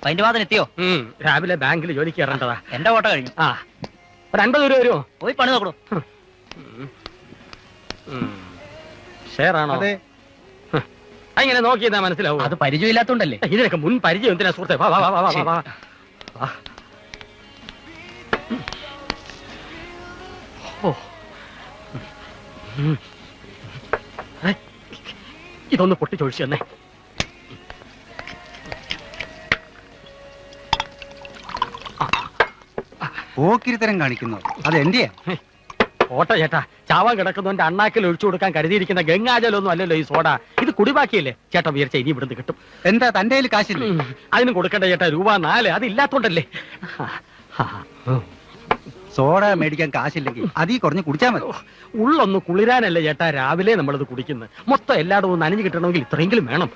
അതിന്റെ വാദം എത്തിയോ? രാവിലെ ബാങ്കിൽ ജോലിക്ക് കയറേണ്ടതാ. എന്റെ ഓട്ടം കഴിഞ്ഞു. ഒരു 50 രൂപ വരുമോ? പോയി പണി നോക്കണോ? ഷെയറാണോ? അതെ. അങ്ങനെ നോക്കിയതാ മനസ്സിലാവും. അത് പരിചയമില്ലാത്തോണ്ടല്ലേ. ഇതിനൊക്കെ മുൻ പരിചയം എന്തിനാ സുഹൃത്തെ? വാ വാ വാ വാ വാ വാ. ഇതൊന്ന് പൊട്ടിച്ചൊഴിച്ചു തന്നെ. പോക്കിരിത്തരം കാണിക്കുന്നു. അത് എന്റെയാ. ഓട്ട ചേട്ടാ, ചാവാൻ കിടക്കുന്നവന്റെ അണ്ണാക്കിൽ ഒഴിച്ചു കൊടുക്കാൻ കരുതിയിരിക്കുന്ന ഗംഗാജലൊന്നും അല്ലല്ലോ ഈ സോഡ. ഇത് കുടിബാക്കിയല്ലേ ചേട്ടാ? വിചാരിച്ച ഇനി ഇവിടുന്ന് കിട്ടും. എന്താ തന്റെ കയ്യിൽ കാശില്ല? അതിനും കൊടുക്കണ്ട ചേട്ടാ. രൂപ 4 അത് ഇല്ലാത്തോണ്ടല്ലേ. സോഡ മേടിക്കാൻ കാശില്ലെങ്കിൽ അതീ കുറഞ്ഞ് കുടിച്ചാൽ മതി. ഉള്ളൊന്ന് കുളിരാനല്ലേ ചേട്ടാ രാവിലെ നമ്മളത് കുടിക്കുന്നത്. മൊത്തം എല്ലായിടവും നനഞ്ഞു കിട്ടണമെങ്കിൽ ഇത്രയെങ്കിലും വേണം.